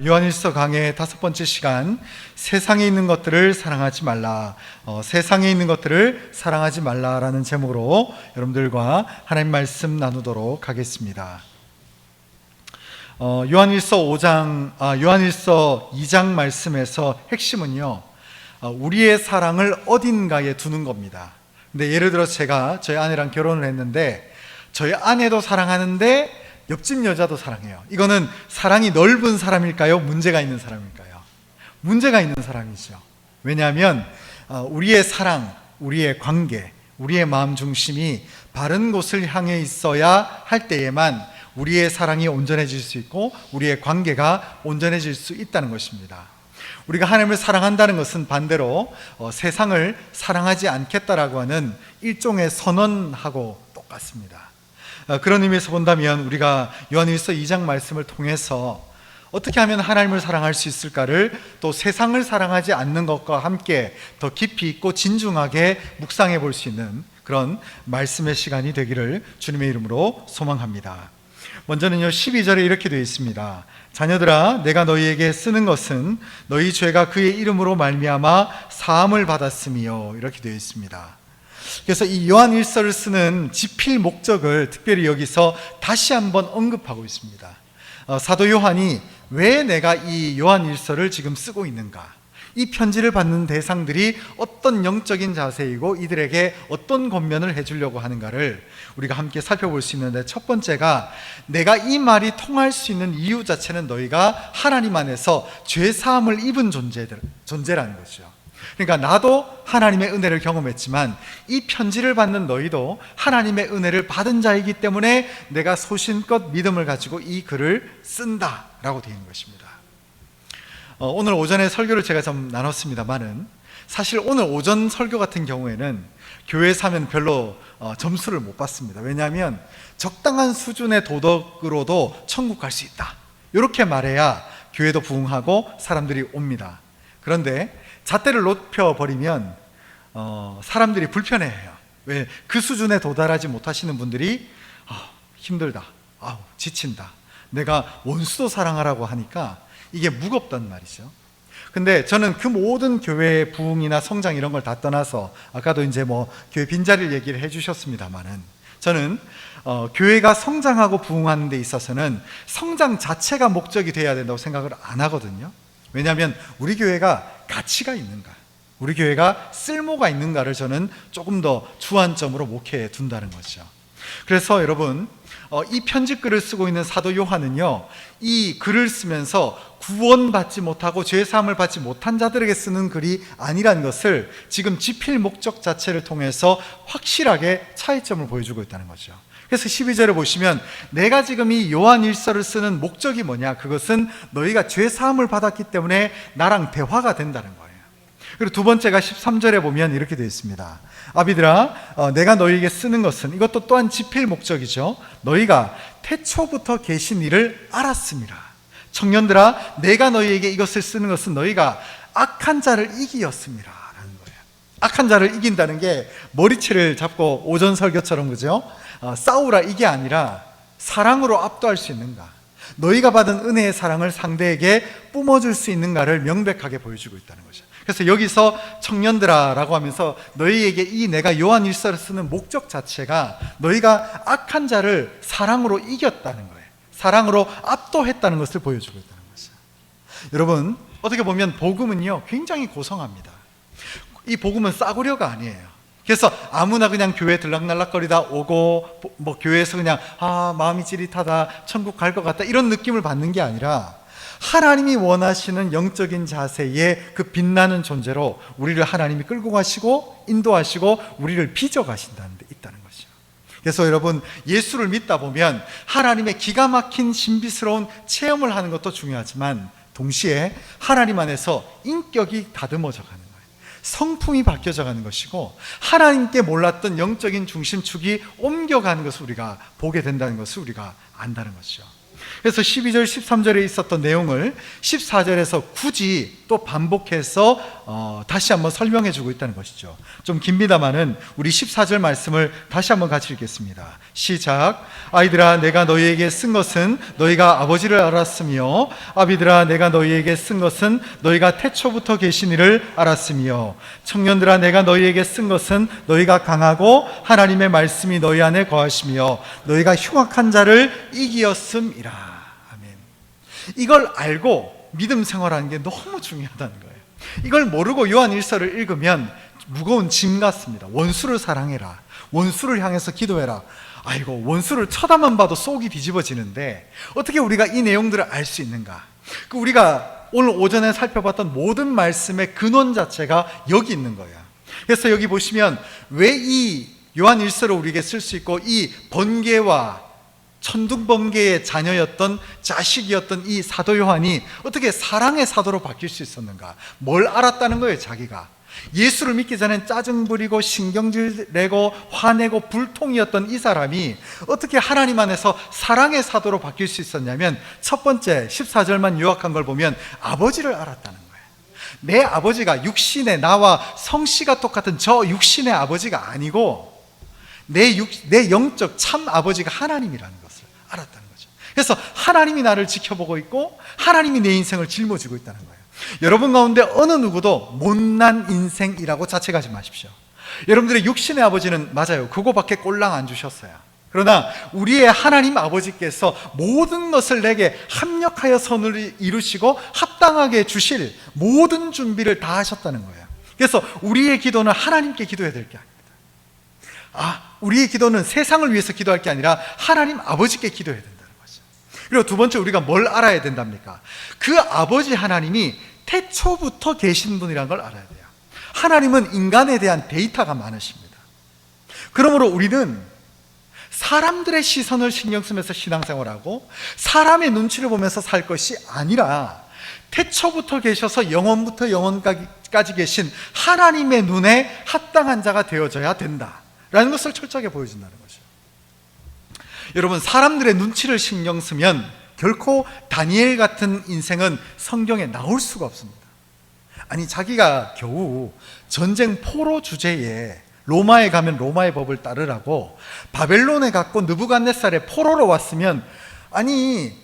요한일서 강의 5번째 시간, 세상에 있는 것들을 사랑하지 말라, 세상에 있는 것들을 사랑하지 말라라는 제목으로 여러분들과 하나님 말씀 나누도록 하겠습니다. 요한일서 2장 말씀에서 핵심은요, 우리의 사랑을 어딘가에 두는 겁니다. 근데 예를 들어서 제가 저희 아내랑 결혼을 했는데 저희 아내도 사랑하는데 옆집 여자도 사랑해요. 이거는 사랑이 넓은 사람일까요? 문제가 있는 사람일까요? 문제가 있는 사람이죠. 왜냐하면 우리의 사랑, 우리의 관계, 우리의 마음 중심이 바른 곳을 향해 있어야 할 때에만 우리의 사랑이 온전해질 수 있고 우리의 관계가 온전해질 수 있다는 것입니다. 우리가 하나님을 사랑한다는 것은 반대로 세상을 사랑하지 않겠다라고 하는 일종의 선언하고 똑같습니다. 그런 의미에서 본다면 우리가 요한일서 2장 말씀을 통해서 어떻게 하면 하나님을 사랑할 수 있을까를, 또 세상을 사랑하지 않는 것과 함께 더 깊이 있고 진중하게 묵상해 볼 수 있는 그런 말씀의 시간이 되기를 주님의 이름으로 소망합니다. 먼저는요, 12절에 이렇게 되어 있습니다. 자녀들아, 내가 너희에게 쓰는 것은 너희 죄가 그의 이름으로 말미암아 사함을 받았음이요, 이렇게 되어 있습니다. 그래서 이 요한일서를 쓰는 지필 목적을 특별히 여기서 다시 한번 언급하고 있습니다. 사도 요한이 왜 내가 이 요한일서를 지금 쓰고 있는가, 이 편지를 받는 대상들이 어떤 영적인 자세이고 이들에게 어떤 권면을 해주려고 하는가를 우리가 함께 살펴볼 수 있는데, 첫 번째가 내가 이 말이 통할 수 있는 이유 자체는 너희가 하나님 안에서 죄사함을 입은 존재라는 거죠. 그러니까 나도 하나님의 은혜를 경험했지만 이 편지를 받는 너희도 하나님의 은혜를 받은 자이기 때문에 내가 소신껏 믿음을 가지고 이 글을 쓴다라고 되어 있는 것입니다. 오늘 오전에 설교를 제가 좀 나눴습니다만은, 사실 오늘 오전 설교 같은 경우에는 교회에서 하면 별로 점수를 못 받습니다. 왜냐하면 적당한 수준의 도덕으로도 천국 갈 수 있다, 이렇게 말해야 교회도 부흥하고 사람들이 옵니다. 그런데 잣대를 높여버리면 사람들이 불편해해요. 왜? 그 수준에 도달하지 못하시는 분들이 힘들다, 지친다, 내가 원수도 사랑하라고 하니까 이게 무겁단 말이죠. 근데 저는 그 모든 교회의 부흥이나 성장 이런 걸 다 떠나서, 아까도 이제 교회 빈자리를 얘기를 해주셨습니다만은, 저는 교회가 성장하고 부흥하는 데 있어서는 성장 자체가 목적이 돼야 된다고 생각을 안 하거든요. 왜냐하면 우리 교회가 가치가 있는가, 우리 교회가 쓸모가 있는가를 저는 조금 더 주안점으로 목회해 둔다는 거죠. 그래서 여러분, 이 편지글을 쓰고 있는 사도 요한은요, 이 글을 쓰면서 구원받지 못하고 죄사함을 받지 못한 자들에게 쓰는 글이 아니라는 것을 지금 지필 목적 자체를 통해서 확실하게 차이점을 보여주고 있다는 거죠. 그래서 12절에 보시면 내가 지금 이 요한일서를 쓰는 목적이 뭐냐, 그것은 너희가 죄사함을 받았기 때문에 나랑 대화가 된다는 거예요. 그리고 두 번째가 13절에 보면 이렇게 되어 있습니다. 아비들아, 내가 너희에게 쓰는 것은, 이것도 또한 지필 목적이죠, 너희가 태초부터 계신 이를 알았습니다. 청년들아, 내가 너희에게 이것을 쓰는 것은 너희가 악한 자를 이기었습니다 라는 거예요. 악한 자를 이긴다는 게 머리채를 잡고 오전 설교처럼, 그죠? 싸우라, 이게 아니라 사랑으로 압도할 수 있는가, 너희가 받은 은혜의 사랑을 상대에게 뿜어줄 수 있는가를 명백하게 보여주고 있다는 거죠. 그래서 여기서 청년들아 라고 하면서 너희에게 이 내가 요한일서를 쓰는 목적 자체가 너희가 악한 자를 사랑으로 이겼다는 거예요. 사랑으로 압도했다는 것을 보여주고 있다는 거죠. 여러분, 어떻게 보면 복음은요, 굉장히 고성합니다. 이 복음은 싸구려가 아니에요. 그래서 아무나 그냥 교회 들락날락거리다 오고 교회에서 그냥 마음이 찌릿하다, 천국 갈 것 같다, 이런 느낌을 받는 게 아니라 하나님이 원하시는 영적인 자세의 그 빛나는 존재로 우리를 하나님이 끌고 가시고 인도하시고 우리를 빚어 가신다는 데 있다는 거죠. 그래서 여러분, 예수를 믿다 보면 하나님의 기가 막힌 신비스러운 체험을 하는 것도 중요하지만 동시에 하나님 안에서 인격이 다듬어져 가는 거예요. 성품이 바뀌어져 가는 것이고 하나님께 몰랐던 영적인 중심축이 옮겨가는 것을 우리가 보게 된다는 것을 우리가 안다는 것이죠. 그래서 12절, 13절에 있었던 내용을 14절에서 굳이 또 반복해서 다시 한번 설명해 주고 있다는 것이죠. 좀 깁니다마는 우리 14절 말씀을 다시 한번 같이 읽겠습니다. 시작. 아이들아, 내가 너희에게 쓴 것은 너희가 아버지를 알았으며, 아비들아, 내가 너희에게 쓴 것은 너희가 태초부터 계신 이를 알았으며, 청년들아, 내가 너희에게 쓴 것은 너희가 강하고 하나님의 말씀이 너희 안에 거하시며 너희가 흉악한 자를 이기었음이라. 이걸 알고 믿음 생활하는 게 너무 중요하다는 거예요. 이걸 모르고 요한 1서를 읽으면 무거운 짐 같습니다. 원수를 사랑해라, 원수를 향해서 기도해라. 아이고, 원수를 쳐다만 봐도 속이 뒤집어지는데 어떻게 우리가 이 내용들을 알 수 있는가? 우리가 오늘 오전에 살펴봤던 모든 말씀의 근원 자체가 여기 있는 거예요. 그래서 여기 보시면 왜 이 요한 1서를 우리에게 쓸 수 있고, 이 번개와 천둥번개의 자녀였던, 자식이었던 이 사도 요한이 어떻게 사랑의 사도로 바뀔 수 있었는가? 뭘 알았다는 거예요, 자기가. 예수를 믿기 전엔 짜증 부리고 신경질 내고 화내고 불통이었던 이 사람이 어떻게 하나님 안에서 사랑의 사도로 바뀔 수 있었냐면, 첫 번째 14절만 요약한 걸 보면 아버지를 알았다는 거예요. 내 아버지가 육신의, 나와 성씨가 똑같은 저 육신의 아버지가 아니고 내 영적 참 아버지가 하나님이라는 것을 알았다는 거죠. 그래서 하나님이 나를 지켜보고 있고 하나님이 내 인생을 짊어지고 있다는 거예요. 여러분 가운데 어느 누구도 못난 인생이라고 자책하지 마십시오. 여러분들의 육신의 아버지는 맞아요, 그거밖에 꼴랑 안 주셨어요. 그러나 우리의 하나님 아버지께서 모든 것을 내게 합력하여 선을 이루시고 합당하게 주실 모든 준비를 다 하셨다는 거예요. 그래서 우리의 기도는 하나님께 기도해야 될 게 아닙니다. 우리의 기도는 세상을 위해서 기도할 게 아니라 하나님 아버지께 기도해야 된다는 거죠. 그리고 두 번째, 우리가 뭘 알아야 된답니까? 그 아버지 하나님이 태초부터 계신 분이라는 걸 알아야 돼요. 하나님은 인간에 대한 데이터가 많으십니다. 그러므로 우리는 사람들의 시선을 신경 쓰면서 신앙생활하고 사람의 눈치를 보면서 살 것이 아니라 태초부터 계셔서 영원부터 영원까지 계신 하나님의 눈에 합당한 자가 되어져야 된다 라는 것을 철저하게 보여준다는 거죠. 여러분, 사람들의 눈치를 신경 쓰면 결코 다니엘 같은 인생은 성경에 나올 수가 없습니다. 아니, 자기가 겨우 전쟁 포로 주제에 로마에 가면 로마의 법을 따르라고 바벨론에 갔고 느부갓네살의 포로로 왔으면, 아니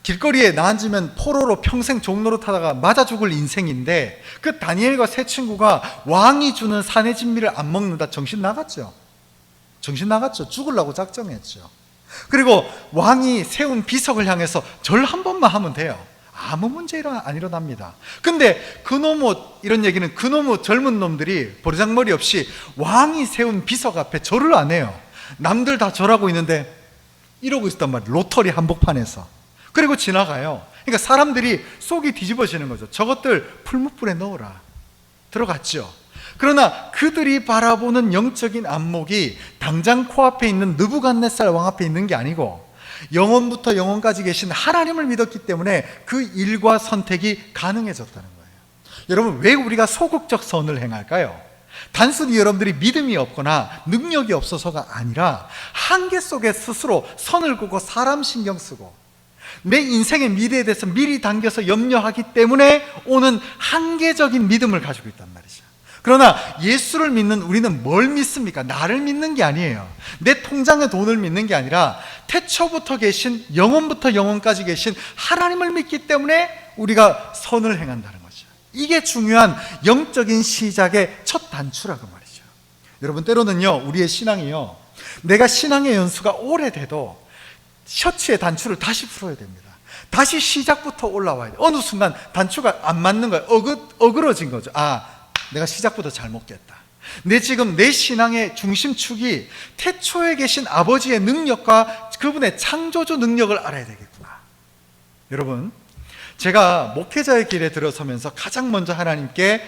길거리에 나앉으면 포로로 평생 종노릇하다가 맞아 죽을 인생인데 그 다니엘과 세 친구가 왕이 주는 산의 진미를 안 먹는다. 정신 나갔죠. 정신 나갔죠. 죽으려고 작정했죠. 그리고 왕이 세운 비석을 향해서 절 한 번만 하면 돼요. 아무 문제 안 일어납니다. 근데 그놈의, 이런 얘기는 그놈의 젊은 놈들이 버르장머리 없이 왕이 세운 비석 앞에 절을 안 해요. 남들 다 절하고 있는데 이러고 있었단 말이에요. 로터리 한복판에서. 그리고 지나가요. 그러니까 사람들이 속이 뒤집어지는 거죠. 저것들 풀무불에 넣어라. 들어갔죠. 그러나 그들이 바라보는 영적인 안목이 당장 코앞에 있는 느부갓네살 왕 앞에 있는 게 아니고 영원부터 영원까지 계신 하나님을 믿었기 때문에 그 일과 선택이 가능해졌다는 거예요. 여러분, 왜 우리가 소극적 선을 행할까요? 단순히 여러분들이 믿음이 없거나 능력이 없어서가 아니라 한계 속에 스스로 선을 긋고 사람 신경 쓰고 내 인생의 미래에 대해서 미리 당겨서 염려하기 때문에 오는 한계적인 믿음을 가지고 있단 말이죠. 그러나 예수를 믿는 우리는 뭘 믿습니까? 나를 믿는 게 아니에요. 내 통장의 돈을 믿는 게 아니라 태초부터 계신, 영원부터 영원까지 계신 하나님을 믿기 때문에 우리가 선을 행한다는 거죠. 이게 중요한 영적인 시작의 첫 단추라고 말이죠. 여러분, 때로는요, 우리의 신앙이요, 내가 신앙의 연수가 오래돼도 셔츠의 단추를 다시 풀어야 됩니다. 다시 시작부터 올라와야 돼요. 어느 순간 단추가 안 맞는 거예요. 어그러진 거죠. 내가 시작부터 잘못했다. 지금 내 신앙의 중심축이 태초에 계신 아버지의 능력과 그분의 창조주 능력을 알아야 되겠구나. 여러분, 제가 목회자의 길에 들어서면서 가장 먼저 하나님께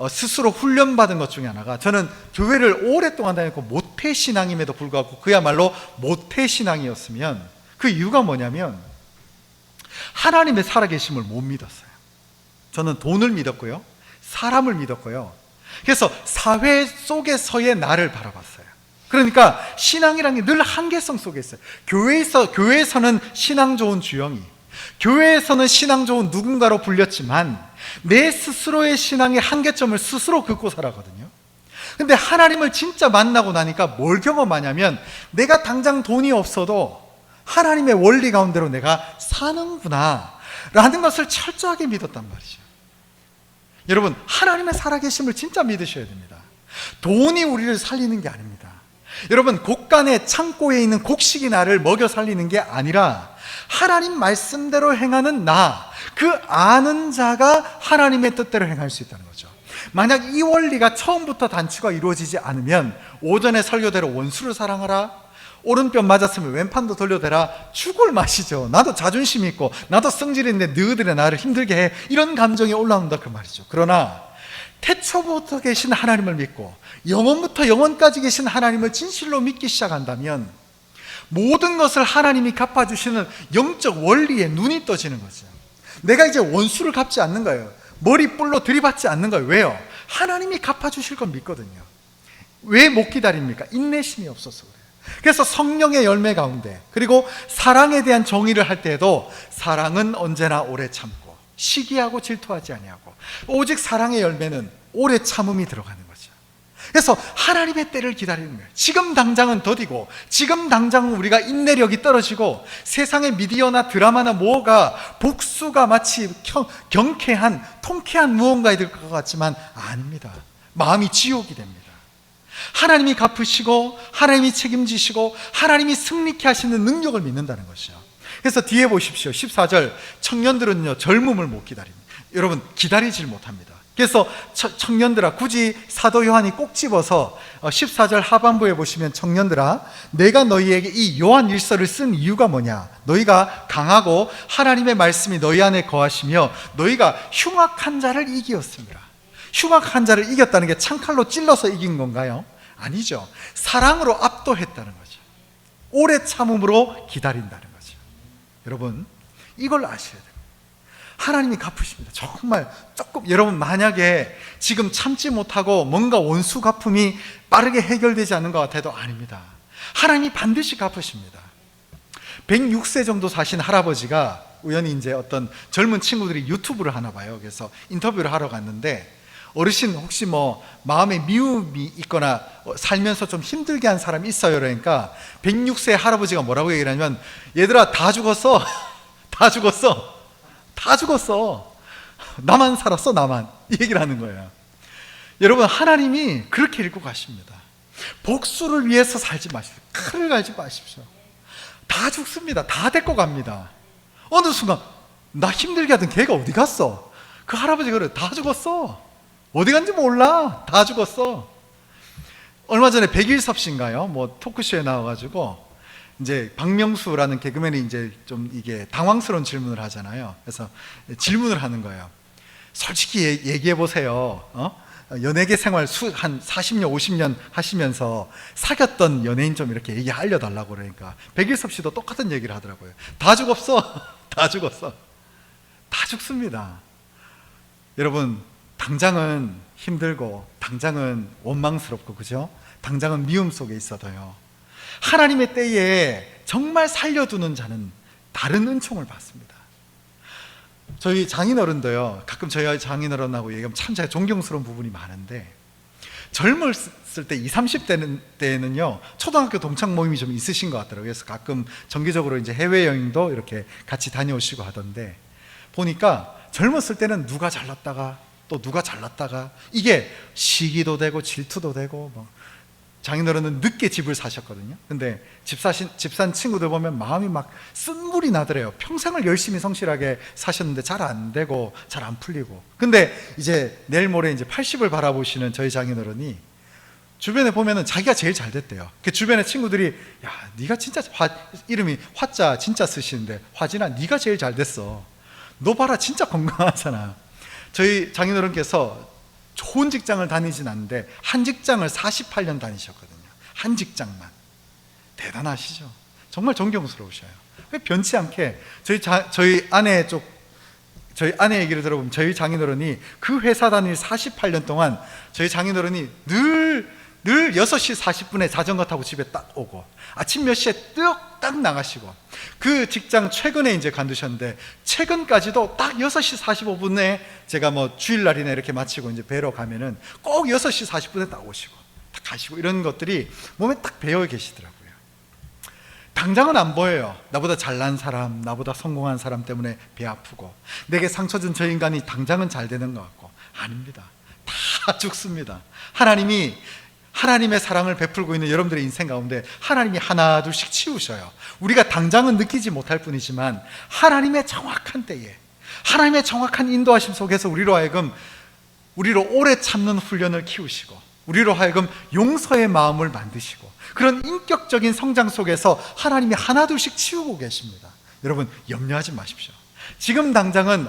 스스로 훈련받은 것 중에 하나가, 저는 교회를 오랫동안 다녔고 모태신앙임에도 불구하고 그야말로 모태신앙이었으면 그 이유가 뭐냐면 하나님의 살아계심을 못 믿었어요. 저는 돈을 믿었고요, 사람을 믿었고요. 그래서 사회 속에서의 나를 바라봤어요. 그러니까 신앙이란 게 늘 한계성 속에 있어요. 교회에서는 신앙 좋은 주영이, 교회에서는 신앙 좋은 누군가로 불렸지만 내 스스로의 신앙의 한계점을 스스로 긋고 살아거든요. 근데 하나님을 진짜 만나고 나니까 뭘 경험하냐면 내가 당장 돈이 없어도 하나님의 원리 가운데로 내가 사는구나 라는 것을 철저하게 믿었단 말이죠. 여러분, 하나님의 살아계심을 진짜 믿으셔야 됩니다. 돈이 우리를 살리는 게 아닙니다. 여러분, 곳간에 창고에 있는 곡식이 나를 먹여 살리는 게 아니라 하나님 말씀대로 행하는 나, 그 아는 자가 하나님의 뜻대로 행할 수 있다는 거죠. 만약 이 원리가 처음부터 단추가 이루어지지 않으면 오전에 설교대로 원수를 사랑하라, 오른편 맞았으면 왼판도 돌려대라, 죽을 맛이죠. 나도 자존심 있고 나도 성질 있는데 너희들이 나를 힘들게 해, 이런 감정이 올라온다 그 말이죠. 그러나 태초부터 계신 하나님을 믿고 영원부터 영원까지 계신 하나님을 진실로 믿기 시작한다면 모든 것을 하나님이 갚아주시는 영적 원리에 눈이 떠지는 거죠. 내가 이제 원수를 갚지 않는 거예요. 머리 뿔로 들이받지 않는 거예요. 왜요? 하나님이 갚아주실 건 믿거든요. 왜 못 기다립니까? 인내심이 없어서 그래요. 그래서 성령의 열매 가운데, 그리고 사랑에 대한 정의를 할 때에도 사랑은 언제나 오래 참고 시기하고 질투하지 아니하고, 오직 사랑의 열매는 오래 참음이 들어가는 거죠. 그래서 하나님의 때를 기다리는 거예요. 지금 당장은 더디고, 지금 당장은 우리가 인내력이 떨어지고, 세상의 미디어나 드라마나 뭐가 복수가 마치 경쾌한 통쾌한 무언가가 될 것 같지만 아닙니다. 마음이 지옥이 됩니다. 하나님이 갚으시고 하나님이 책임지시고 하나님이 승리케 하시는 능력을 믿는다는 것이죠. 그래서 뒤에 보십시오. 14절, 청년들은요 젊음을 못 기다립니다. 여러분, 기다리질 못합니다. 그래서 청년들아, 굳이 사도 요한이 꼭 집어서 14절 하반부에 보시면, 청년들아 내가 너희에게 이 요한 일서를 쓴 이유가 뭐냐, 너희가 강하고 하나님의 말씀이 너희 안에 거하시며 너희가 흉악한 자를 이기었습니다. 흉악한 자를 이겼다는 게 창칼로 찔러서 이긴 건가요? 아니죠. 사랑으로 압도했다는 거죠. 오래 참음으로 기다린다는 거죠. 여러분, 이걸 아셔야 돼요. 하나님이 갚으십니다. 정말 조금, 여러분 만약에 지금 참지 못하고 뭔가 원수 갚음이 빠르게 해결되지 않는 것 같아도 아닙니다. 하나님이 반드시 갚으십니다. 106세 정도 사신 할아버지가 우연히 이제 어떤 젊은 친구들이 유튜브를 하나 봐요. 그래서 인터뷰를 하러 갔는데, 어르신 혹시 뭐 마음에 미움이 있거나 살면서 좀 힘들게 한 사람이 있어요? 그러니까 106세 할아버지가 뭐라고 얘기를 하냐면, 얘들아 다 죽었어. 다 죽었어. 다 죽었어. 나만 살았어, 나만. 이 얘기를 하는 거예요. 여러분, 하나님이 그렇게 읽고 가십니다. 복수를 위해서 살지 마십시오. 칼을 갈지 마십시오. 다 죽습니다. 다 데리고 갑니다. 어느 순간 나 힘들게 하던 걔가 어디 갔어? 그 할아버지가 그래, 다 죽었어. 어디 간지 몰라. 다 죽었어. 얼마 전에 백일섭씨인가요? 뭐 토크쇼에 나와가지고 이제 박명수라는 개그맨이 이제 좀 이게 당황스러운 질문을 하잖아요. 그래서 질문을 하는 거예요. 솔직히 얘기해 보세요. 연예계 생활 한 40년, 50년 하시면서 사귀었던 연예인 좀 이렇게 얘기 알려달라고 그러니까 백일섭 씨도 똑같은 얘기를 하더라고요. 다 죽었어. 다 죽었어. 다 죽습니다. 여러분, 당장은 힘들고 당장은 원망스럽고, 그죠? 당장은 미움 속에 있어도요, 하나님의 때에 정말 살려두는 자는 다른 은총을 받습니다. 저희 장인어른도요, 가끔 저희 장인어른하고 얘기하면 참 제가 존경스러운 부분이 많은데, 젊었을 때 20, 30대는요 초등학교 동창 모임이 좀 있으신 것 같더라고요. 그래서 가끔 정기적으로 이제 해외여행도 이렇게 같이 다녀오시고 하던데, 보니까 젊었을 때는 누가 잘났다가 또 누가 잘났다가 이게 시기도 되고 질투도 되고, 뭐 장인어른은 늦게 집을 사셨거든요. 근데 집산 친구들 보면 마음이 막 쓴물이 나더래요. 평생을 열심히 성실하게 사셨는데 잘 안 되고 잘 안 풀리고. 근데 이제 내일 모레 이제 80을 바라보시는 저희 장인어른이 주변에 보면은 자기가 제일 잘 됐대요. 그 주변에 친구들이, 야, 네가 진짜 이름이 화자 진짜 쓰시는데, 화진아 네가 제일 잘 됐어. 너 봐라 진짜 건강하잖아. 저희 장인어른께서 좋은 직장을 다니진 않는데 한 직장을 48년 다니셨거든요. 한 직장만. 대단하시죠. 정말 존경스러우셔요. 왜 변치 않게 저희 아내 얘기를 들어보면, 저희 장인어른이 그 회사 다닐 48년 동안 저희 장인어른이 늘 늘 6시 40분에 자전거 타고 집에 딱 오고 아침 몇 시에 딱 나가시고 그 직장 최근에 이제 관두셨는데 최근까지도 딱 6시 45분에 제가 뭐 주일날이나 이렇게 마치고 이제 뵈러 가면은 꼭 6시 40분에 딱 오시고 딱 가시고 이런 것들이 몸에 딱 배어 계시더라고요. 당장은 안 보여요. 나보다 잘난 사람, 나보다 성공한 사람 때문에 배 아프고 내게 상처 준 저 인간이 당장은 잘 되는 것 같고 아닙니다. 다 죽습니다. 하나님의 사랑을 베풀고 있는 여러분들의 인생 가운데 하나님이 하나 둘씩 치우셔요. 우리가 당장은 느끼지 못할 뿐이지만 하나님의 정확한 때에 하나님의 정확한 인도하심 속에서 우리로 오래 참는 훈련을 키우시고 우리로 하여금 용서의 마음을 만드시고 그런 인격적인 성장 속에서 하나님이 하나 둘씩 치우고 계십니다. 여러분 염려하지 마십시오. 지금 당장은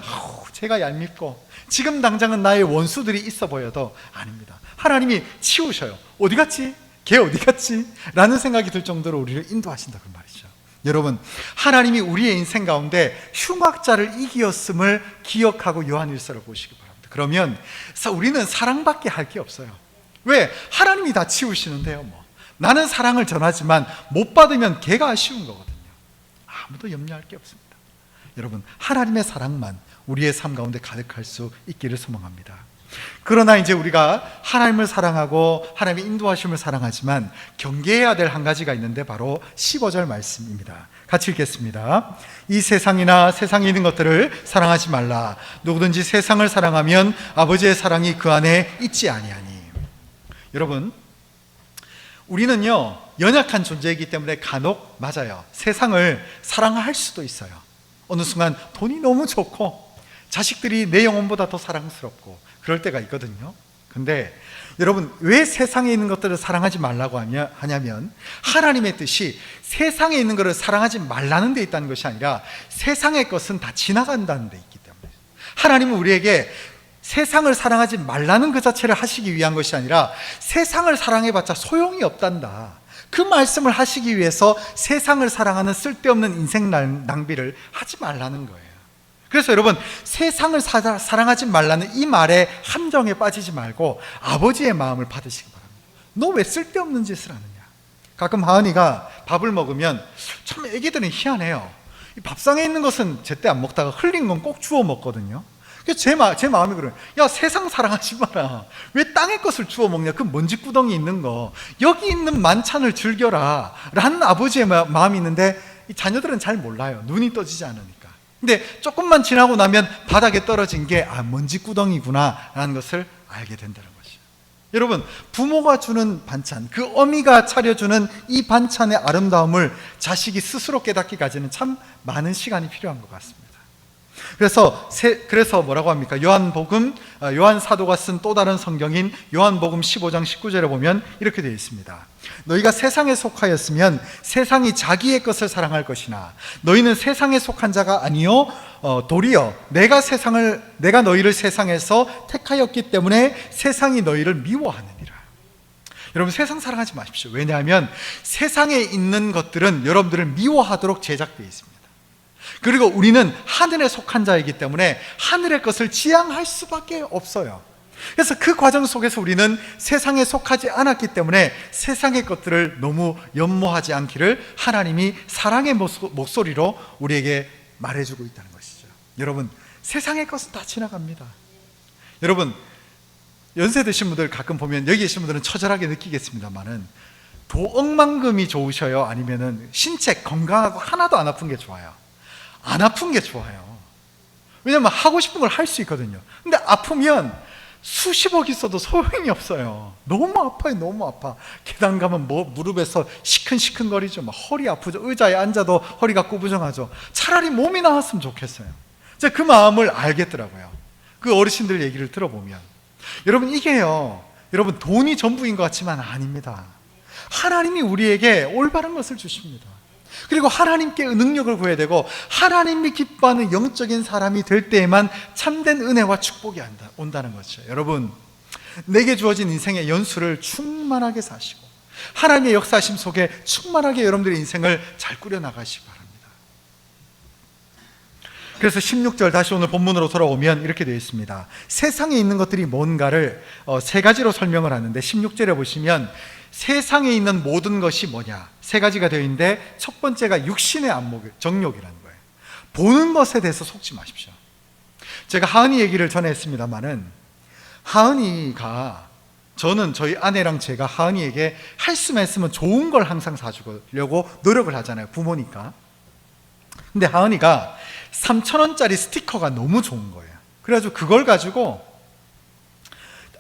제가 얄밉고 지금 당장은 나의 원수들이 있어 보여도 아닙니다. 하나님이 치우셔요. 어디 갔지? 걔 어디 갔지? 라는 생각이 들 정도로 우리를 인도하신다 그 말이죠. 여러분 하나님이 우리의 인생 가운데 흉악자를 이기었음을 기억하고 요한일서를 보시기 바랍니다. 그러면 우리는 사랑밖에 할 게 없어요. 왜? 하나님이 다 치우시는데요. 나는 사랑을 전하지만 못 받으면 걔가 아쉬운 거거든요. 아무도 염려할 게 없습니다. 여러분 하나님의 사랑만 우리의 삶 가운데 가득할 수 있기를 소망합니다. 그러나 이제 우리가 하나님을 사랑하고 하나님의 인도하심을 사랑하지만 경계해야 될 한 가지가 있는데 바로 15절 말씀입니다. 같이 읽겠습니다. 이 세상이나 세상에 있는 것들을 사랑하지 말라. 누구든지 세상을 사랑하면 아버지의 사랑이 그 안에 있지 아니하니. 여러분 우리는요 연약한 존재이기 때문에 간혹 맞아요 세상을 사랑할 수도 있어요. 어느 순간 돈이 너무 좋고 자식들이 내 영혼보다 더 사랑스럽고 그럴 때가 있거든요. 근데 여러분 왜 세상에 있는 것들을 사랑하지 말라고 하냐면 하나님의 뜻이 세상에 있는 것을 사랑하지 말라는 데 있다는 것이 아니라 세상의 것은 다 지나간다는 데 있기 때문에 하나님은 우리에게 세상을 사랑하지 말라는 그 자체를 하시기 위한 것이 아니라 세상을 사랑해봤자 소용이 없단다. 그 말씀을 하시기 위해서 세상을 사랑하는 쓸데없는 인생 낭비를 하지 말라는 거예요. 그래서 여러분 세상을 사랑하지 말라는 이 말에 함정에 빠지지 말고 아버지의 마음을 받으시기 바랍니다. 너 왜 쓸데없는 짓을 하느냐. 가끔 하은이가 밥을 먹으면 참 애기들은 희한해요. 이 밥상에 있는 것은 제때 안 먹다가 흘린 건 꼭 주워 먹거든요. 제 마음이 그래요. 야 세상 사랑하지 마라. 왜 땅의 것을 주워 먹냐. 그 먼지구덩이 있는 거 여기 있는 만찬을 즐겨라 라는 아버지의 마음이 있는데 이 자녀들은 잘 몰라요. 눈이 떠지지 않으니까. 근데 조금만 지나고 나면 바닥에 떨어진 게 먼지구덩이구나 라는 것을 알게 된다는 것이죠. 여러분 부모가 주는 반찬 그 어미가 차려주는 이 반찬의 아름다움을 자식이 스스로 깨닫기까지는 참 많은 시간이 필요한 것 같습니다. 그래서 뭐라고 합니까? 요한 사도가 쓴 또 다른 성경인 요한복음 15장 19절에 보면 이렇게 되어 있습니다. 너희가 세상에 속하였으면 세상이 자기의 것을 사랑할 것이나 너희는 세상에 속한 자가 아니요 도리어 내가 너희를 세상에서 택하였기 때문에 세상이 너희를 미워하느니라. 여러분 세상 사랑하지 마십시오. 왜냐하면 세상에 있는 것들은 여러분들을 미워하도록 제작되어 있습니다. 그리고 우리는 하늘에 속한 자이기 때문에 하늘의 것을 지향할 수밖에 없어요. 그래서 그 과정 속에서 우리는 세상에 속하지 않았기 때문에 세상의 것들을 너무 연모하지 않기를 하나님이 사랑의 목소리로 우리에게 말해주고 있다는 것이죠. 여러분 세상의 것은 다 지나갑니다. 여러분 연세 드신 분들 가끔 보면 여기 계신 분들은 처절하게 느끼겠습니다만은 도억만금이 좋으셔요? 아니면은 신체 건강하고 하나도 안 아픈 게 좋아요? 안 아픈 게 좋아요. 왜냐면 하고 싶은 걸 할 수 있거든요. 근데 아프면 수십억 있어도 소용이 없어요. 너무 아파요. 너무 아파. 계단 가면 무릎에서 시큰시큰거리죠. 허리 아프죠. 의자에 앉아도 허리가 구부정하죠. 차라리 몸이 나았으면 좋겠어요. 제가 그 마음을 알겠더라고요. 그 어르신들 얘기를 들어보면 여러분 이게요 여러분 돈이 전부인 것 같지만 아닙니다. 하나님이 우리에게 올바른 것을 주십니다. 그리고 하나님께 능력을 구해야 되고 하나님이 기뻐하는 영적인 사람이 될 때에만 참된 은혜와 축복이 온다는 것이죠. 여러분 내게 주어진 인생의 연수를 충만하게 사시고 하나님의 역사하심 속에 충만하게 여러분들의 인생을 잘 꾸려나가시기 바랍니다. 그래서 16절 다시 오늘 본문으로 돌아오면 이렇게 되어 있습니다. 세상에 있는 것들이 뭔가를 세 가지로 설명을 하는데 16절에 보시면 세상에 있는 모든 것이 뭐냐? 세 가지가 되어 있는데 첫 번째가 육신의 안목, 정욕이라는 거예요. 보는 것에 대해서 속지 마십시오. 제가 하은이 얘기를 전에 했습니다마는 하은이가 저는 저희 아내랑 제가 하은이에게 할 수만 있으면 좋은 걸 항상 사주려고 노력을 하잖아요. 부모니까. 근데 하은이가 3,000원짜리 스티커가 너무 좋은 거예요. 그래가지고 그걸 가지고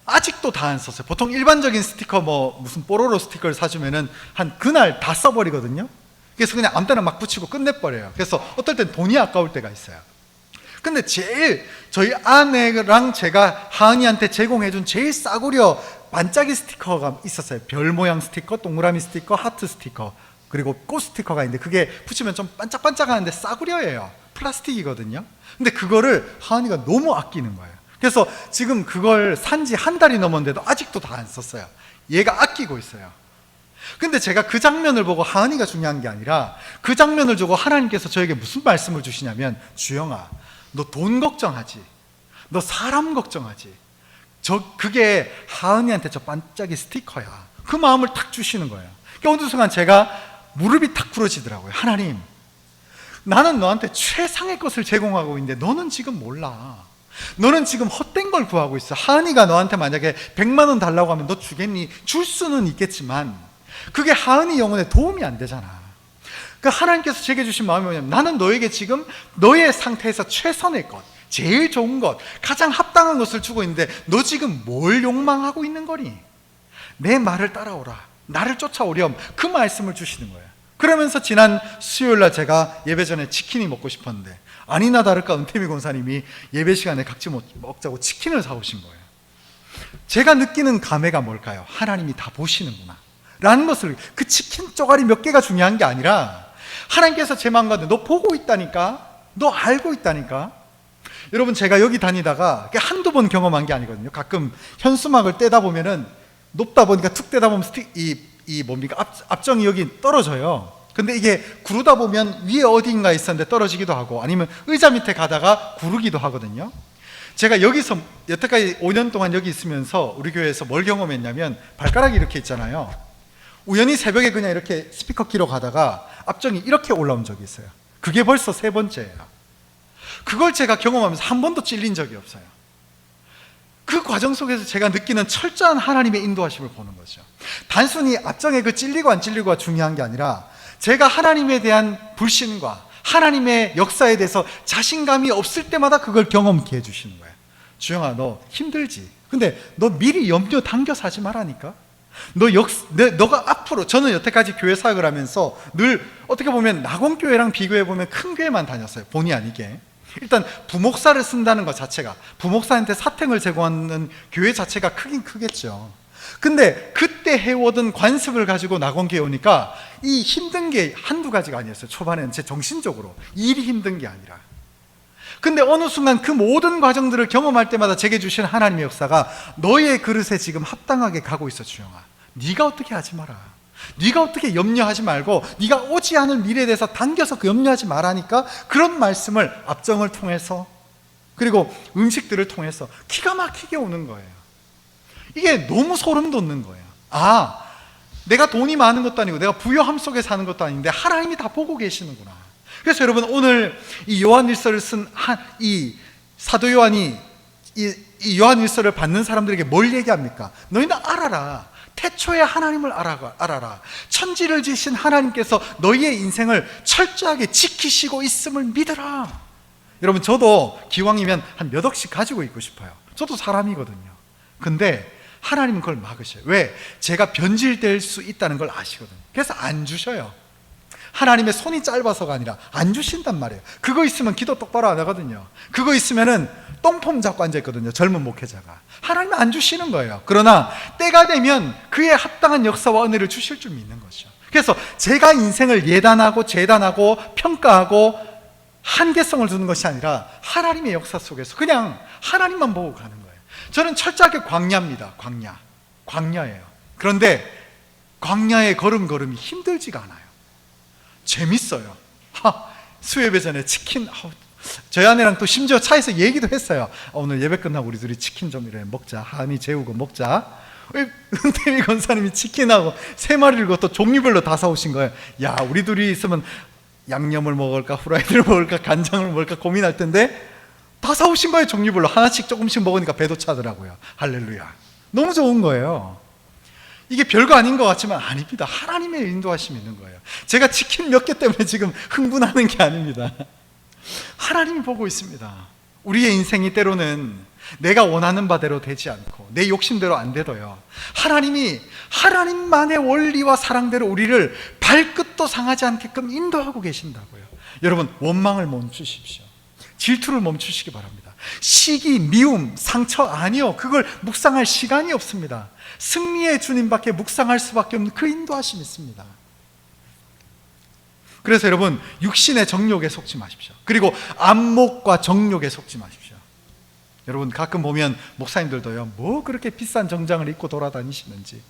아직도 다 안 썼어요. 보통 일반적인 스티커 무슨 뽀로로 스티커를 사주면은 한 그날 다 써버리거든요. 그래서 그냥 아무 때나 막 붙이고 끝내버려요. 그래서 어떨 땐 돈이 아까울 때가 있어요. 근데 제일 저희 아내랑 제가 하은이한테 제공해준 제일 싸구려 반짝이 스티커가 있었어요. 별 모양 스티커, 동그라미 스티커, 하트 스티커, 그리고 꽃 스티커가 있는데 그게 붙이면 좀 반짝반짝하는데 싸구려예요. 플라스틱이거든요. 근데 그거를 하은이가 너무 아끼는 거예요. 그래서 지금 그걸 산지 한 달이 넘었는데도 아직도 다 안 썼어요. 얘가 아끼고 있어요. 근데 제가 그 장면을 보고 하은이가 중요한 게 아니라 그 장면을 보고 하나님께서 저에게 무슨 말씀을 주시냐면, 주영아, 너 돈 걱정하지, 너 사람 걱정하지, 그게 하은이한테 저 반짝이 스티커야. 그 마음을 탁 주시는 거예요. 그러니까 어느 순간 제가 무릎이 탁 꿇어지더라고요. 하나님, 나는 너한테 최상의 것을 제공하고 있는데 너는 지금 몰라. 너는 지금 헛된 걸 구하고 있어. 하은이가 너한테 만약에 100만 원 달라고 하면 너 주겠니? 줄 수는 있겠지만 그게 하은이 영혼에 도움이 안 되잖아. 그러니까 하나님께서 제게 주신 마음이 뭐냐면, 나는 너에게 지금 너의 상태에서 최선의 것, 제일 좋은 것, 가장 합당한 것을 주고 있는데 너 지금 뭘 욕망하고 있는 거니? 내 말을 따라오라, 나를 쫓아오렴. 그 말씀을 주시는 거예요. 그러면서 지난 수요일날 제가 예배 전에 치킨이 먹고 싶었는데 아니나 다를까 은퇴미 권사님이 예배 시간에 각지 먹자고 치킨을 사오신 거예요. 제가 느끼는 감회가 뭘까요? 하나님이 다 보시는구나 라는 것을, 그 치킨 쪼가리 몇 개가 중요한 게 아니라 하나님께서 제 마음 가운데 너 보고 있다니까, 너 알고 있다니까. 여러분, 제가 여기 다니다가 한두 번 경험한 게 아니거든요. 가끔 현수막을 떼다 보면은 높다 보니까 툭 떼다 보면 앞정이 여기 떨어져요. 근데 이게 구르다 보면 위에 어딘가 있었는데 떨어지기도 하고 아니면 의자 밑에 가다가 구르기도 하거든요. 제가 여기서 여태까지 5년 동안 여기 있으면서 우리 교회에서 뭘 경험했냐면, 발가락이 이렇게 있잖아요. 우연히 새벽에 그냥 이렇게 스피커 키로 가다가 앞정이 이렇게 올라온 적이 있어요. 그게 벌써 3번째예요. 그걸 제가 경험하면서 한 번도 찔린 적이 없어요. 그 과정 속에서 제가 느끼는 철저한 하나님의 인도하심을 보는 거죠. 단순히 앞정에 그 찔리고 안 찔리고가 중요한 게 아니라 제가 하나님에 대한 불신과 하나님의 역사에 대해서 자신감이 없을 때마다 그걸 경험케 해주시는 거예요. 주영아, 너 힘들지? 근데 너 미리 염려 당겨서 하지 말라니까. 너가 앞으로, 저는 여태까지 교회 사역을 하면서 늘 어떻게 보면 낙원교회랑 비교해보면 큰 교회만 다녔어요. 본의 아니게. 일단 부목사를 쓴다는 것 자체가, 부목사한테 사택을 제공하는 교회 자체가 크긴 크겠죠. 근데 그때 해오던 관습을 가지고 낙원교회 오니까 이 힘든 게 한두 가지가 아니었어요. 초반에는 제 정신적으로 일이 힘든 게 아니라. 근데 어느 순간 그 모든 과정들을 경험할 때마다 제게 주신 하나님의 역사가, 너의 그릇에 지금 합당하게 가고 있어 주영아. 네가 어떻게 하지 마라. 네가 어떻게 염려하지 말고 네가 오지 않을 미래에 대해서 당겨서 그 염려하지 말라니까. 그런 말씀을 앞정을 통해서, 그리고 음식들을 통해서 기가 막히게 오는 거예요. 이게 너무 소름 돋는 거예요. 아, 내가 돈이 많은 것도 아니고 내가 부요함 속에 사는 것도 아닌데 하나님이 다 보고 계시는구나. 그래서 여러분, 오늘 이 요한일서를 쓴 이 사도 요한이 이 요한일서를 받는 사람들에게 뭘 얘기합니까? 너희는 알아라. 태초에 하나님을 알아라. 천지를 지으신 하나님께서 너희의 인생을 철저하게 지키시고 있음을 믿어라. 여러분, 저도 기왕이면 한 몇 억씩 가지고 있고 싶어요. 저도 사람이거든요. 근데 하나님은 그걸 막으셔요. 왜? 제가 변질될 수 있다는 걸 아시거든요. 그래서 안 주셔요. 하나님의 손이 짧아서가 아니라 안 주신단 말이에요. 그거 있으면 기도 똑바로 안 하거든요. 그거 있으면은 똥폼 잡고 앉아있거든요. 젊은 목회자가. 하나님은 안 주시는 거예요. 그러나 때가 되면 그에 합당한 역사와 은혜를 주실 줄 믿는 거죠. 그래서 제가 인생을 예단하고 재단하고 평가하고 한계성을 두는 것이 아니라 하나님의 역사 속에서 그냥 하나님만 보고 가는 거예요. 저는 철저하게 광야입니다. 광야예요. 그런데 광야의 걸음걸음이 힘들지가 않아요. 재밌어요. 수예배 전에 치킨, 저희 아내랑 또 심지어 차에서 얘기도 했어요. 오늘 예배 끝나고 우리 둘이 치킨 좀 이래 먹자. 한이 재우고 먹자. 은태미 권사님이 치킨하고 3마리를 또 종류별로 다 사오신 거예요. 야, 우리 둘이 있으면 양념을 먹을까 후라이드를 먹을까 간장을 먹을까 고민할 텐데 다 사오신 거예요. 종류별로 하나씩 조금씩 먹으니까 배도 차더라고요. 할렐루야. 너무 좋은 거예요. 이게 별거 아닌 것 같지만 아닙니다. 하나님의 인도하심이 있는 거예요. 제가 치킨 몇 개 때문에 지금 흥분하는 게 아닙니다. 하나님이 보고 있습니다. 우리의 인생이 때로는 내가 원하는 바대로 되지 않고 내 욕심대로 안 되도요, 하나님이 하나님만의 원리와 사랑대로 우리를 발끝도 상하지 않게끔 인도하고 계신다고요. 여러분, 원망을 멈추십시오. 질투를 멈추시기 바랍니다. 시기, 미움, 상처 아니요, 그걸 묵상할 시간이 없습니다. 승리의 주님밖에 묵상할 수밖에 없는 그 인도하심이 있습니다. 그래서 여러분, 육신의 정욕에 속지 마십시오. 그리고 안목과 정욕에 속지 마십시오. 여러분, 가끔 보면 목사님들도요, 뭐 그렇게 비싼 정장을 입고 돌아다니시는지,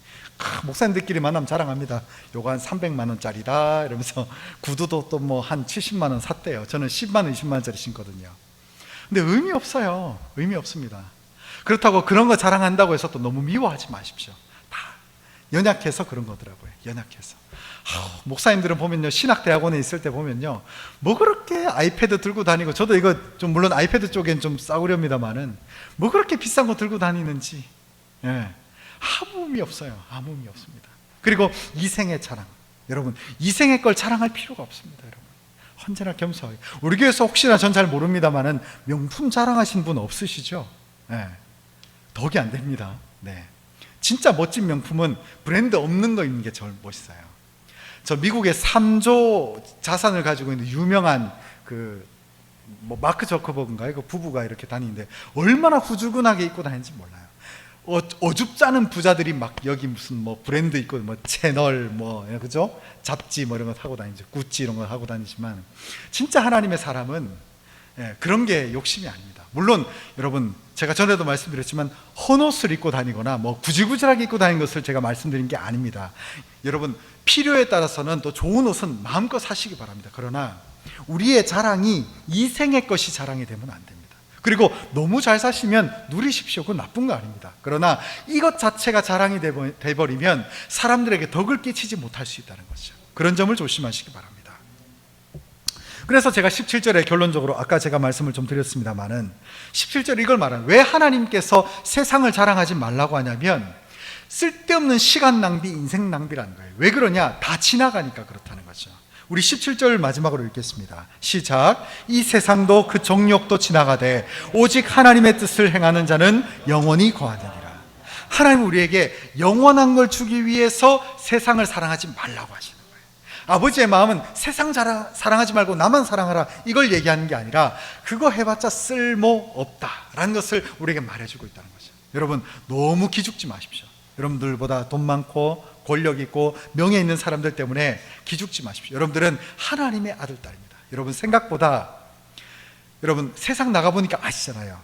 목사님들끼리 만나면 자랑합니다. 요거 한 300만 원짜리다 이러면서 구두도 또 뭐 한 70만 원 샀대요. 저는 10만 원, 20만 원짜리 신거든요. 근데 의미 없어요. 의미 없습니다. 그렇다고 그런 거 자랑한다고 해서 또 너무 미워하지 마십시오. 다 연약해서 그런 거더라고요. 연약해서. 목사님들은 보면요, 신학대학원에 있을 때 보면요, 뭐 그렇게 아이패드 들고 다니고, 저도 이거 좀 물론 아이패드 쪽엔 좀 싸구려입니다만은 뭐 그렇게 비싼 거 들고 다니는지, 예, 아무 의미 없어요. 아무 의미 없습니다. 그리고 이생의 자랑, 여러분, 이생의 걸 자랑할 필요가 없습니다. 여러분, 언제나 겸손하게. 우리 교회에서 혹시나 전 잘 모릅니다만은 명품 자랑하신 분 없으시죠? 예, 덕이 안 됩니다. 네, 진짜 멋진 명품은 브랜드 없는 거 있는 게 제일 멋있어요. 저 미국의 3조 자산을 가지고 있는 유명한 뭐 마크 저커버그인가요? 그 부부가 이렇게 다니는데 얼마나 후줄근하게 입고 다니는지 몰라요. 어줍잖은 부자들이 막 여기 무슨 뭐 브랜드 있고 뭐 채널 뭐, 그죠? 잡지 뭐 이런 거 타고 다니죠. 구찌 이런 거 하고 다니지만 진짜 하나님의 사람은, 예, 그런 게 욕심이 아닙니다. 물론 여러분, 제가 전에도 말씀드렸지만 헌옷을 입고 다니거나 뭐 구질구질하게 입고 다니는 것을 제가 말씀드린 게 아닙니다. 여러분, 필요에 따라서는 또 좋은 옷은 마음껏 사시기 바랍니다. 그러나 우리의 자랑이 이생의 것이 자랑이 되면 안 됩니다. 그리고 너무 잘 사시면 누리십시오. 그건 나쁜 거 아닙니다. 그러나 이것 자체가 자랑이 돼버리면 사람들에게 덕을 끼치지 못할 수 있다는 거죠. 그런 점을 조심하시기 바랍니다. 그래서 제가 17절에 결론적으로 아까 제가 말씀을 좀 드렸습니다만은 17절에 이걸 말하는, 왜 하나님께서 세상을 자랑하지 말라고 하냐면 쓸데없는 시간 낭비, 인생 낭비라는 거예요. 왜 그러냐? 다 지나가니까 그렇다는 거죠. 우리 17절 마지막으로 읽겠습니다. 시작. 이 세상도 그 정욕도 지나가되 오직 하나님의 뜻을 행하는 자는 영원히 거하느니라. 하나님은 우리에게 영원한 걸 주기 위해서 세상을 사랑하지 말라고 하시는 거예요. 아버지의 마음은 세상 사랑하지 말고 나만 사랑하라, 이걸 얘기하는 게 아니라 그거 해봤자 쓸모없다라는 것을 우리에게 말해주고 있다는 거죠. 여러분, 너무 기죽지 마십시오. 여러분들보다 돈 많고 권력 있고 명예 있는 사람들 때문에 기죽지 마십시오. 여러분들은 하나님의 아들, 딸입니다. 여러분, 생각보다, 여러분 세상 나가보니까 아시잖아요.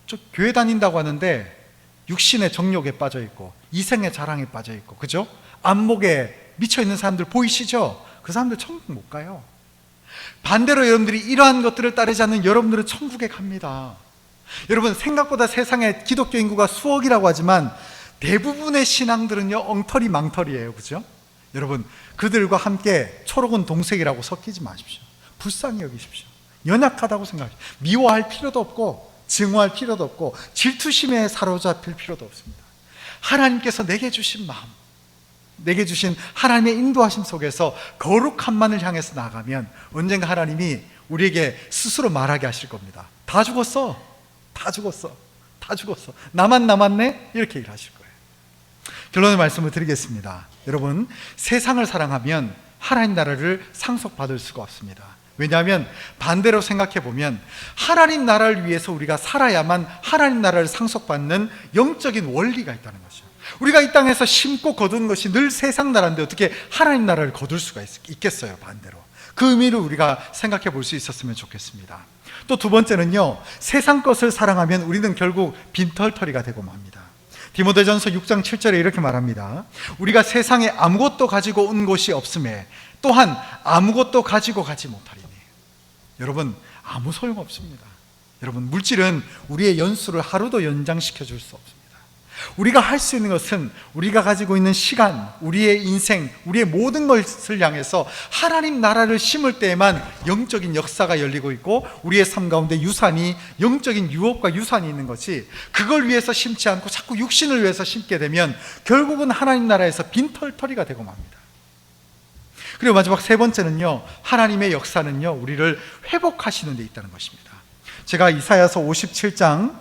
저 교회 다닌다고 하는데 육신의 정욕에 빠져있고 이생의 자랑에 빠져있고, 그죠? 안목에 미쳐있는 사람들 보이시죠? 그 사람들 천국 못 가요. 반대로 여러분들이 이러한 것들을 따르지 않는 여러분들은 천국에 갑니다. 여러분, 생각보다 세상에 기독교 인구가 수억이라고 하지만 대부분의 신앙들은요, 엉터리 망터리예요. 그죠? 여러분, 그들과 함께 초록은 동색이라고 섞이지 마십시오. 불쌍히 여기십시오. 연약하다고 생각하십시오. 미워할 필요도 없고 증오할 필요도 없고 질투심에 사로잡힐 필요도 없습니다. 하나님께서 내게 주신 마음, 내게 주신 하나님의 인도하심 속에서 거룩함만을 향해서 나아가면 언젠가 하나님이 우리에게 스스로 말하게 하실 겁니다. 다 죽었어. 다 죽었어. 다 죽었어. 나만 남았네? 이렇게 일하실 거예요. 결론의 말씀을 드리겠습니다. 여러분, 세상을 사랑하면 하나님 나라를 상속받을 수가 없습니다. 왜냐하면 반대로 생각해 보면 하나님 나라를 위해서 우리가 살아야만 하나님 나라를 상속받는 영적인 원리가 있다는 거죠. 우리가 이 땅에서 심고 거둔 것이 늘 세상 나라인데 어떻게 하나님 나라를 거둘 수가 있겠어요? 반대로. 그 의미를 우리가 생각해 볼 수 있었으면 좋겠습니다. 또 두 번째는요, 세상 것을 사랑하면 우리는 결국 빈털터리가 되고 맙니다. 디모데전서 6장 7절에 이렇게 말합니다. 우리가 세상에 아무것도 가지고 온 것이 없음에 또한 아무것도 가지고 가지 못하리니. 여러분, 아무 소용없습니다. 여러분, 물질은 우리의 연수를 하루도 연장시켜 줄 수 없습니다. 우리가 할 수 있는 것은 우리가 가지고 있는 시간, 우리의 인생, 우리의 모든 것을 향해서 하나님 나라를 심을 때에만 영적인 역사가 열리고 있고, 우리의 삶 가운데 유산이, 영적인 유업과 유산이 있는 것이, 그걸 위해서 심지 않고 자꾸 육신을 위해서 심게 되면 결국은 하나님 나라에서 빈털터리가 되고 맙니다. 그리고 마지막 세 번째는요, 하나님의 역사는요, 우리를 회복하시는 데 있다는 것입니다. 제가 이사야서 57장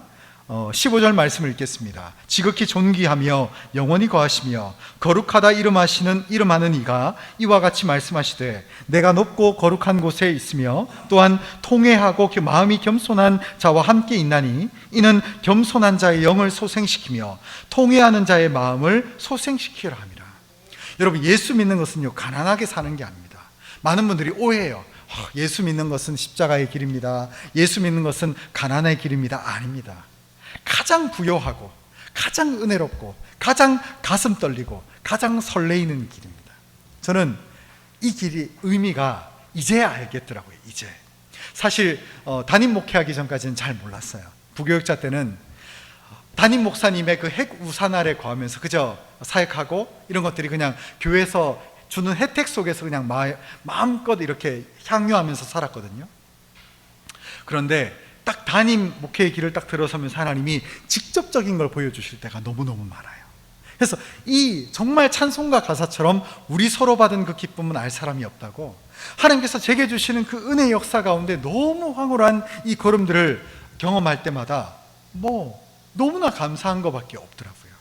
15절 말씀을 읽겠습니다. 지극히 존귀하며 영원히 거하시며 거룩하다 이름하는 이가 이와 같이 말씀하시되, 내가 높고 거룩한 곳에 있으며 또한 통회하고 마음이 겸손한 자와 함께 있나니, 이는 겸손한 자의 영을 소생시키며 통회하는 자의 마음을 소생시키려 함이라. 여러분, 예수 믿는 것은요, 가난하게 사는 게 아닙니다. 많은 분들이 오해해요. 예수 믿는 것은 십자가의 길입니다. 예수 믿는 것은 가난의 길입니다. 아닙니다. 가장 부요하고 가장 은혜롭고 가장 가슴 떨리고 가장 설레이는 길입니다. 저는 이 길이 의미가 이제야 알겠더라고요. 이제. 사실 담임 목회하기 전까지는 잘 몰랐어요. 부교육자 때는 담임 목사님의 그 핵 우산 아래 거하면서 그저 사역하고, 이런 것들이 그냥 교회에서 주는 혜택 속에서 그냥 마음껏 이렇게 향유하면서 살았거든요. 그런데 딱 담임 목회의 길을 딱 들어서면서 하나님이 직접적인 걸 보여주실 때가 너무너무 많아요. 그래서 이 정말 찬송가 가사처럼 우리 서로 받은 그 기쁨은 알 사람이 없다고, 하나님께서 제게 주시는 그 은혜의 역사 가운데 너무 황홀한 이 걸음들을 경험할 때마다 너무나 감사한 것밖에 없더라고요.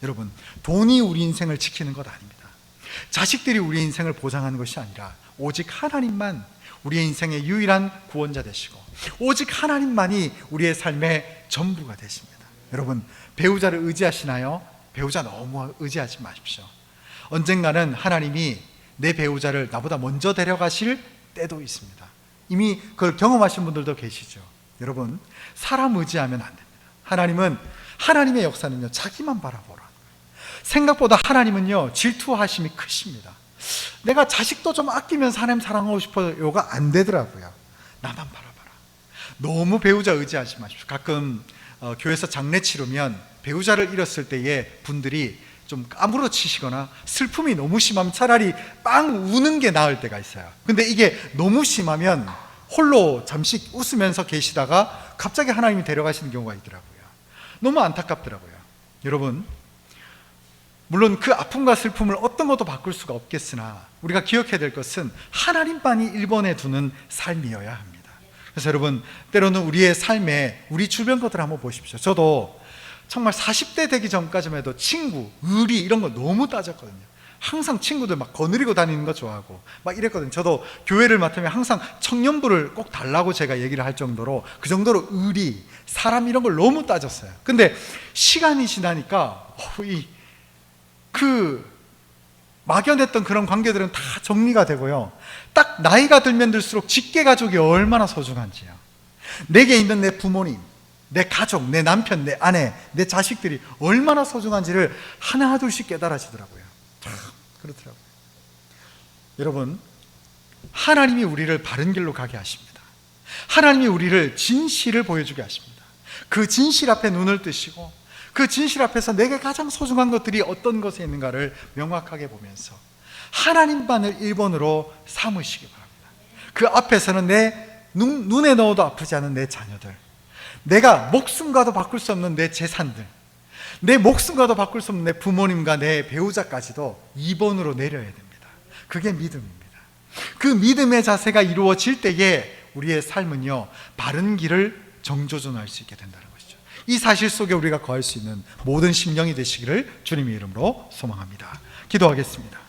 여러분, 돈이 우리 인생을 지키는 것 아닙니다. 자식들이 우리 인생을 보장하는 것이 아니라 오직 하나님만 우리의 인생의 유일한 구원자 되시고, 오직 하나님만이 우리의 삶의 전부가 되십니다. 여러분, 배우자를 의지하시나요? 배우자 너무 의지하지 마십시오. 언젠가는 하나님이 내 배우자를 나보다 먼저 데려가실 때도 있습니다. 이미 그걸 경험하신 분들도 계시죠. 여러분, 사람 의지하면 안 됩니다. 하나님의 역사는요, 자기만 바라보라. 생각보다 하나님은요, 질투하심이 크십니다. 내가 자식도 좀 아끼면서 하나님 사랑하고 싶어요가 안 되더라고요. 나만 바라봐라. 너무 배우자 의지하지 마십시오. 가끔 교회에서 장례 치르면 배우자를 잃었을 때에 분들이 좀 까무러치시거나 슬픔이 너무 심하면 차라리 빵 우는 게 나을 때가 있어요. 근데 이게 너무 심하면 홀로 잠시 웃으면서 계시다가 갑자기 하나님이 데려가시는 경우가 있더라고요. 너무 안타깝더라고요. 여러분, 물론 그 아픔과 슬픔을 어떤 것도 바꿀 수가 없겠으나 우리가 기억해야 될 것은 하나님만이 1번에 두는 삶이어야 합니다. 그래서 여러분, 때로는 우리의 삶에 우리 주변 것들을 한번 보십시오. 저도 정말 40대 되기 전까지만 해도 친구, 의리 이런 거 너무 따졌거든요. 항상 친구들 막 거느리고 다니는 거 좋아하고 막 이랬거든요. 저도 교회를 맡으면 항상 청년부를 꼭 달라고 제가 얘기를 할 정도로, 그 정도로 의리, 사람 이런 걸 너무 따졌어요. 근데 시간이 지나니까 막연했던 그런 관계들은 다 정리가 되고요, 딱 나이가 들면 들수록 직계가족이 얼마나 소중한지요, 내게 있는 내 부모님, 내 가족, 내 남편, 내 아내, 내 자식들이 얼마나 소중한지를 하나 둘씩 깨달아지더라고요. 참 그렇더라고요. 여러분, 하나님이 우리를 바른 길로 가게 하십니다. 하나님이 우리를 진실을 보여주게 하십니다. 그 진실 앞에 눈을 뜨시고, 그 진실 앞에서 내게 가장 소중한 것들이 어떤 것에 있는가를 명확하게 보면서 하나님만을 1번으로 삼으시기 바랍니다. 그 앞에서는 내 눈에 넣어도 아프지 않은 내 자녀들, 내가 목숨과도 바꿀 수 없는 내 재산들, 내 목숨과도 바꿀 수 없는 내 부모님과 내 배우자까지도 2번으로 내려야 됩니다. 그게 믿음입니다. 그 믿음의 자세가 이루어질 때에 우리의 삶은요, 바른 길을 정조준할 수 있게 된다는 것이죠. 이 사실 속에 우리가 거할 수 있는 모든 심령이 되시기를 주님의 이름으로 소망합니다. 기도하겠습니다.